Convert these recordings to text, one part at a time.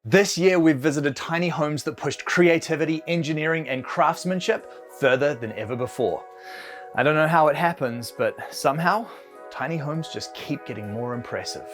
This year we've visited tiny homes that pushed creativity, engineering, and craftsmanship further than ever before. I don't know how it happens, but somehow, tiny homes just keep getting more impressive.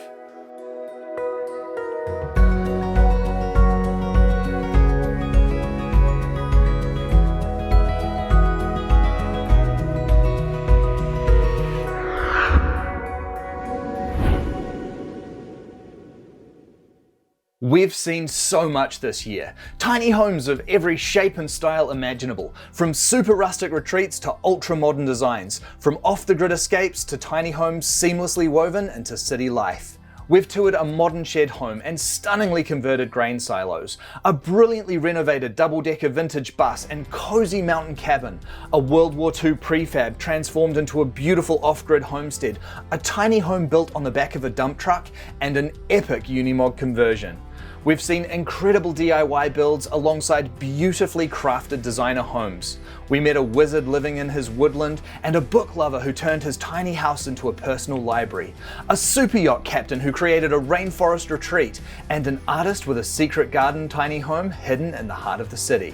We've seen so much this year. Tiny homes of every shape and style imaginable, from super rustic retreats to ultra-modern designs, from off-the-grid escapes to tiny homes seamlessly woven into city life. We've toured a modern shed home and stunningly converted grain silos, a brilliantly renovated double-decker vintage bus and cozy mountain cabin, a World War II prefab transformed into a beautiful off-grid homestead, a tiny home built on the back of a dump truck, and an epic Unimog conversion. We've seen incredible DIY builds alongside beautifully crafted designer homes. We met a wizard living in his woodland and a book lover who turned his tiny house into a personal library, a super yacht captain who created a rainforest retreat, and an artist with a secret garden tiny home hidden in the heart of the city.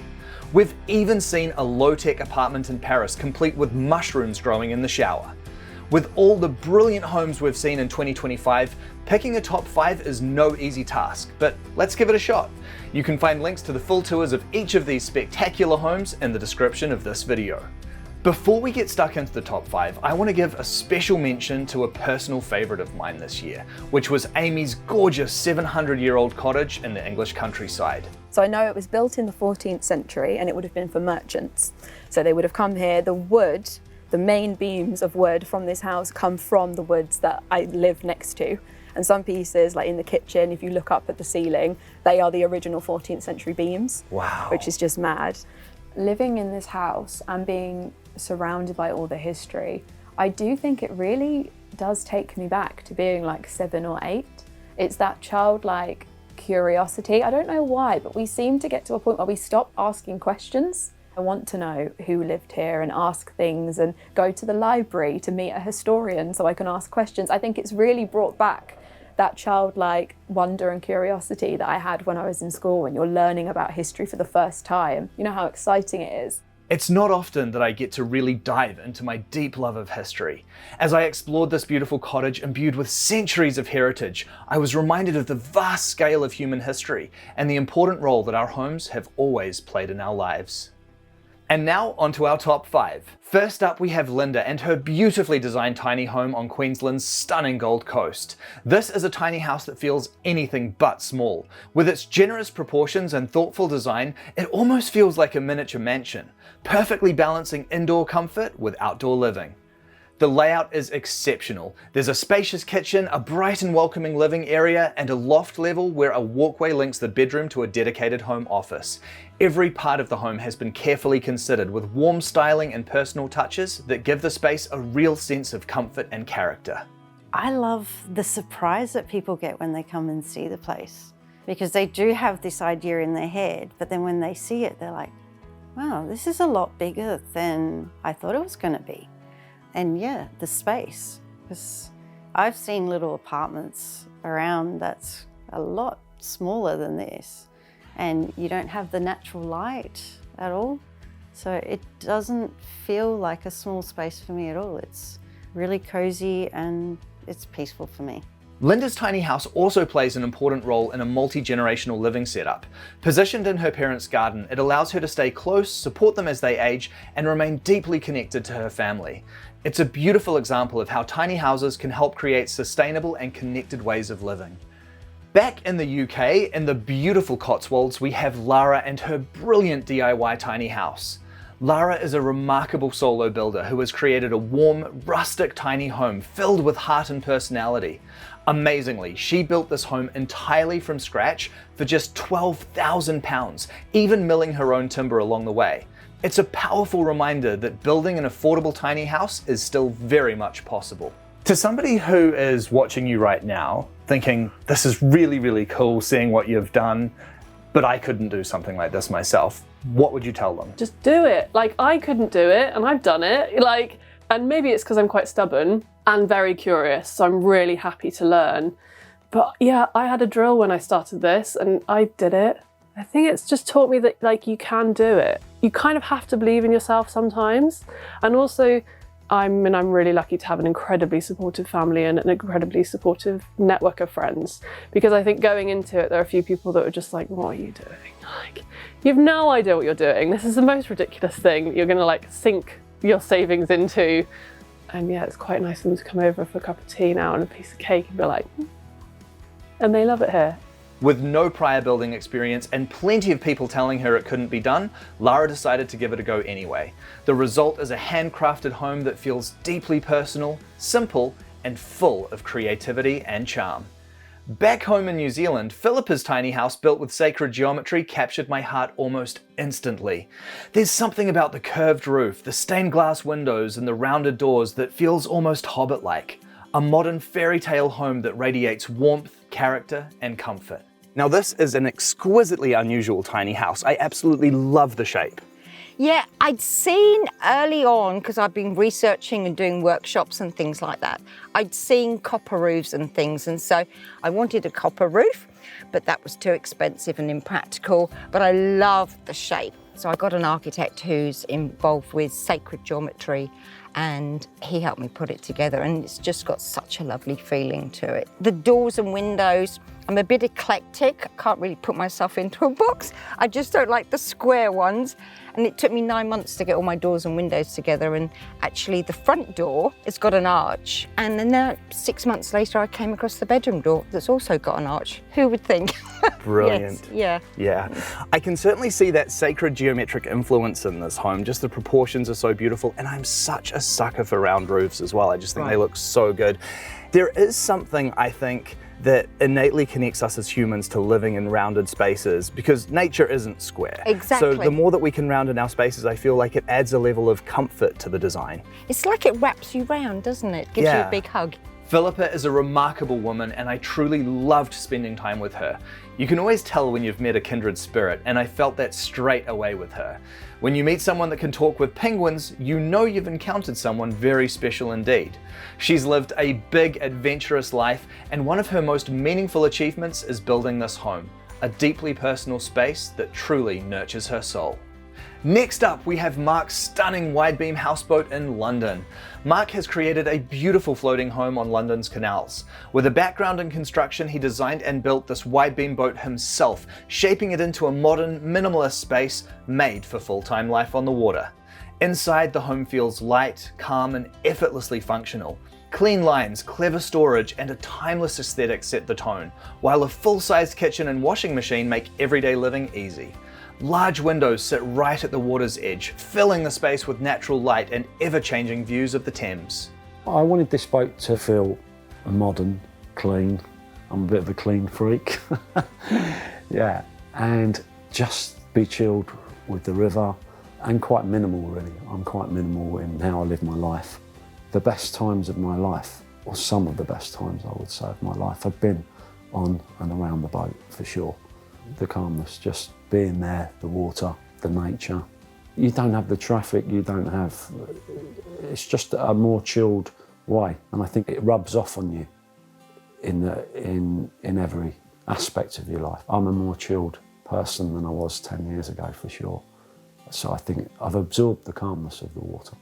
We've even seen a low-tech apartment in Paris complete with mushrooms growing in the shower. With all the brilliant homes we've seen in 2025, picking a top 5 is no easy task, but let's give it a shot. You can find links to the full tours of each of these spectacular homes in the description of this video. Before we get stuck into the top 5, I want to give a special mention to a personal favourite of mine this year, which was Amy's gorgeous 700-year-old cottage in the English countryside. So I know it was built in the 14th century and it would have been for merchants. So they would have come here, the main beams of wood from this house come from the woods that I live next to. And some pieces, like in the kitchen, if you look up at the ceiling, they are the original 14th century beams. Wow. Which is just mad. Living in this house and being surrounded by all the history, I do think it really does take me back to being like 7 or 8. It's that childlike curiosity. I don't know why, but we seem to get to a point where we stop asking questions. I want to know who lived here and ask things and go to the library to meet a historian so I can ask questions. I think it's really brought back that childlike wonder and curiosity that I had when I was in school, when you're learning about history for the first time. You know how exciting it is. It's not often that I get to really dive into my deep love of history. As I explored this beautiful cottage imbued with centuries of heritage, I was reminded of the vast scale of human history and the important role that our homes have always played in our lives. And now onto our top 5. First up we have Linda and her beautifully designed tiny home on Queensland's stunning Gold Coast. This is a tiny house that feels anything but small. With its generous proportions and thoughtful design, it almost feels like a miniature mansion, perfectly balancing indoor comfort with outdoor living. The layout is exceptional. There's a spacious kitchen, a bright and welcoming living area, and a loft level where a walkway links the bedroom to a dedicated home office. Every part of the home has been carefully considered with warm styling and personal touches that give the space a real sense of comfort and character. I love the surprise that people get when they come and see the place, because they do have this idea in their head, but then when they see it, they're like, wow, this is a lot bigger than I thought it was going to be. And yeah, the space, because I've seen little apartments around that's a lot smaller than this, and you don't have the natural light at all. So it doesn't feel like a small space for me at all. It's really cozy and it's peaceful for me. Linda's tiny house also plays an important role in a multi-generational living setup. Positioned in her parents' garden, it allows her to stay close, support them as they age, and remain deeply connected to her family. It's a beautiful example of how tiny houses can help create sustainable and connected ways of living. Back in the UK, in the beautiful Cotswolds, we have Lara and her brilliant DIY tiny house. Lara is a remarkable solo builder who has created a warm, rustic tiny home filled with heart and personality. Amazingly, she built this home entirely from scratch for just £12,000, even milling her own timber along the way. It's a powerful reminder that building an affordable tiny house is still very much possible. To somebody who is watching you right now, thinking, this is really, really cool seeing what you've done, but I couldn't do something like this myself, what would you tell them? Just do it. Like, I couldn't do it and I've done it. And maybe it's because I'm quite stubborn and very curious, so I'm really happy to learn. But yeah, I had a drill when I started this and I did it. I think it's just taught me that like you can do it. You kind of have to believe in yourself sometimes. And also, I'm really lucky to have an incredibly supportive family and an incredibly supportive network of friends. Because I think going into it, there are a few people that were just like, what are you doing? Like, you have no idea what you're doing. This is the most ridiculous thing that you're gonna like sink your savings into. And yeah, it's quite nice of them to come over for a cup of tea now and a piece of cake and be like, and they love it here. With no prior building experience and plenty of people telling her it couldn't be done, Lara decided to give it a go anyway. The result is a handcrafted home that feels deeply personal, simple, and full of creativity and charm. Back home in New Zealand, Philippa's tiny house built with sacred geometry captured my heart almost instantly. There's something about the curved roof, the stained glass windows, and the rounded doors that feels almost Hobbit-like. A modern fairy tale home that radiates warmth, character, and comfort. Now this is an exquisitely unusual tiny house. I absolutely love the shape. Yeah, I'd seen early on, because I've been researching and doing workshops and things like that, I'd seen copper roofs and things, and so I wanted a copper roof, but that was too expensive and impractical, but I loved the shape. So I got an architect who's involved with sacred geometry, and he helped me put it together, and it's just got such a lovely feeling to it. The doors and windows, I'm a bit eclectic. I can't really put myself into a box. I just don't like the square ones. And it took me 9 months to get all my doors and windows together. And actually the front door has got an arch. And then now 6 months later, I came across the bedroom door that's also got an arch. Who would think? Brilliant. Yes, yeah. Yeah. I can certainly see that sacred geometric influence in this home. Just the proportions are so beautiful. And I'm such a sucker for round roofs as well. I just think they look so good. There is something, I think, that innately connects us as humans to living in rounded spaces, because nature isn't square. Exactly. So the more that we can round in our spaces, I feel like it adds a level of comfort to the design. It's like it wraps you round, doesn't it? Gives you a big hug. Philippa is a remarkable woman, and I truly loved spending time with her. You can always tell when you've met a kindred spirit, and I felt that straight away with her. When you meet someone that can talk with penguins, you know you've encountered someone very special indeed. She's lived a big, adventurous life, and one of her most meaningful achievements is building this home, a deeply personal space that truly nurtures her soul. Next up, we have Mark's stunning wide-beam houseboat in London. Mark has created a beautiful floating home on London's canals. With a background in construction, he designed and built this wide-beam boat himself, shaping it into a modern, minimalist space made for full-time life on the water. Inside, the home feels light, calm, and effortlessly functional. Clean lines, clever storage, and a timeless aesthetic set the tone, while a full-sized kitchen and washing machine make everyday living easy. Large windows sit right at the water's edge, filling the space with natural light and ever-changing views of the Thames. I wanted this boat to feel modern, clean. I'm a bit of a clean freak. Yeah, and just be chilled with the river, and quite minimal really. I'm quite minimal in how I live my life. The best times of my life, or some of the best times I would say of my life, have been on and around the boat for sure. The calmness, just being there, the water, the nature. You don't have the traffic, you don't have, it's just a more chilled way. And I think it rubs off on you in every aspect of your life. I'm a more chilled person than I was 10 years ago for sure. So I think I've absorbed the calmness of the water.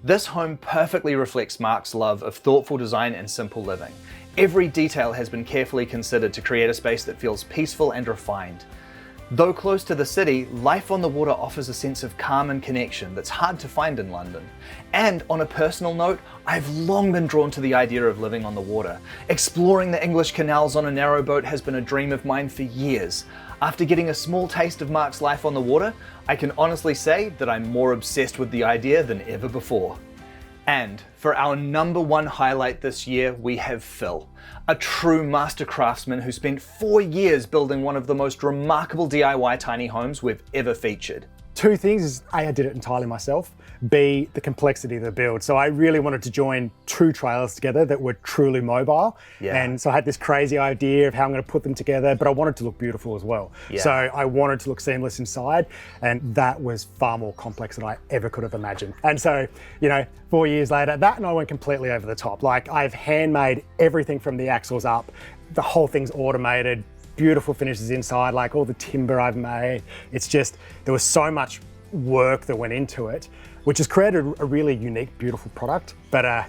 This home perfectly reflects Mark's love of thoughtful design and simple living. Every detail has been carefully considered to create a space that feels peaceful and refined. Though close to the city, life on the water offers a sense of calm and connection that's hard to find in London. And on a personal note, I've long been drawn to the idea of living on the water. Exploring the English canals on a narrowboat has been a dream of mine for years. After getting a small taste of Mark's life on the water, I can honestly say that I'm more obsessed with the idea than ever before. And for our #1 highlight this year, we have Phil, a true master craftsman who spent 4 years building one of the most remarkable DIY tiny homes we've ever featured. Two things is A, I did it entirely myself, B, the complexity of the build. So I really wanted to join 2 trailers together that were truly mobile. Yeah. And so I had this crazy idea of how I'm going to put them together, but I wanted to look beautiful as well. Yeah. So I wanted to look seamless inside, and that was far more complex than I ever could have imagined. And so, 4 years later, that and I went completely over the top. Like, I've handmade everything from the axles up the whole thing's automated, beautiful finishes inside, like all the timber I've made. It's just, there was so much work that went into it, which has created a really unique, beautiful product. But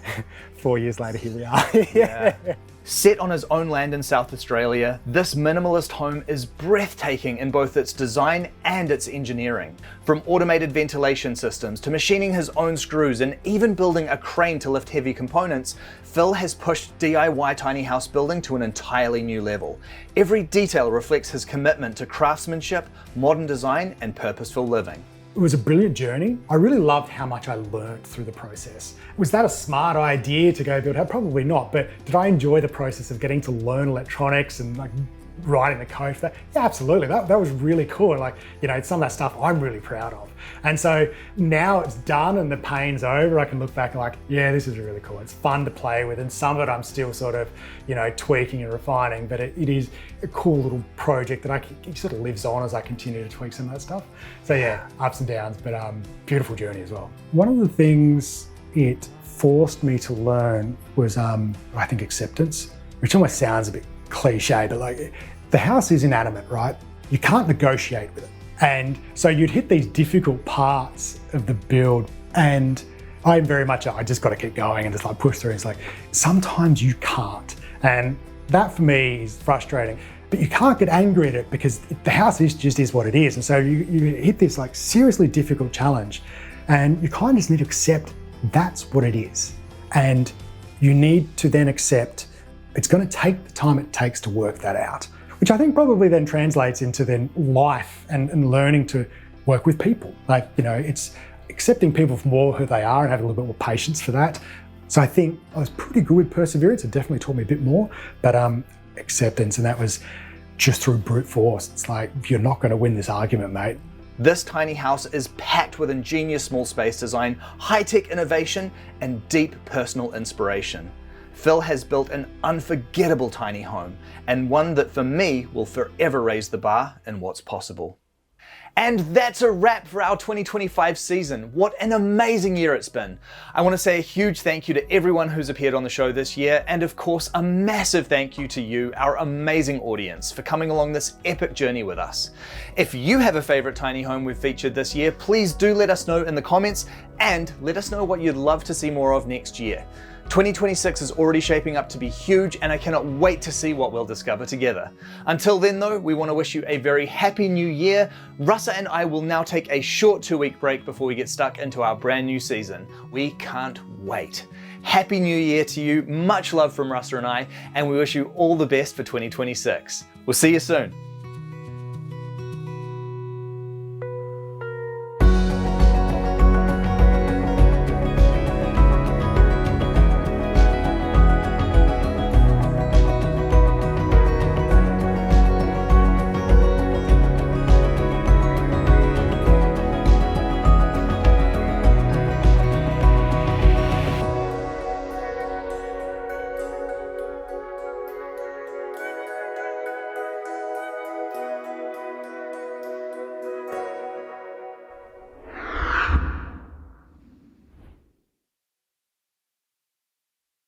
4 years later, here we are. Yeah. Set on his own land in South Australia, this minimalist home is breathtaking in both its design and its engineering. From automated ventilation systems to machining his own screws and even building a crane to lift heavy components, Phil has pushed DIY tiny house building to an entirely new level. Every detail reflects his commitment to craftsmanship, modern design, and purposeful living. It was a brilliant journey. I really loved how much I learned through the process. Was that a smart idea to go build? Probably not, but did I enjoy the process of getting to learn electronics and like writing the code for that? Yeah, absolutely. That was really cool. Like, you know, some of that stuff I'm really proud of. And so now it's done and the pain's over, I can look back and like, yeah, this is really cool. It's fun to play with, and some of it I'm still sort of, you know, tweaking and refining, but it is a cool little project that it sort of lives on as I continue to tweak some of that stuff. So yeah, ups and downs, but beautiful journey as well. One of the things it forced me to learn was, I think, acceptance, which almost sounds a bit cliche, but like, the house is inanimate, right? You can't negotiate with it. And so you'd hit these difficult parts of the build, and I'm very much, I just got to keep going and just like push through. It's like, sometimes you can't. And that for me is frustrating, but you can't get angry at it because the house just is what it is. And so you hit this like seriously difficult challenge, and you kind of just need to accept that's what it is. And you need to then accept it's going to take the time it takes to work that out, which I think probably then translates into then life and learning to work with people. Like, you know, it's accepting people for more who they are and having a little bit more patience for that. So I think I was pretty good with perseverance. It definitely taught me a bit more, but acceptance, and that was just through brute force. It's like, you're not going to win this argument, mate. This tiny house is packed with ingenious small space design, high-tech innovation, and deep personal inspiration. Phil has built an unforgettable tiny home, and one that for me will forever raise the bar in what's possible. And that's a wrap for our 2025 season. What an amazing year it's been. I want to say a huge thank you to everyone who's appeared on the show this year, and of course a massive thank you to you, our amazing audience, for coming along this epic journey with us. If you have a favorite tiny home we've featured this year, please do let us know in the comments, and let us know what you'd love to see more of next year. 2026 is already shaping up to be huge, and I cannot wait to see what we'll discover together. Until then though, we want to wish you a very happy new year. Russa and I will now take a short 2-week break before we get stuck into our brand new season. We can't wait. Happy New Year to you, much love from Russa and I, and we wish you all the best for 2026. We'll see you soon.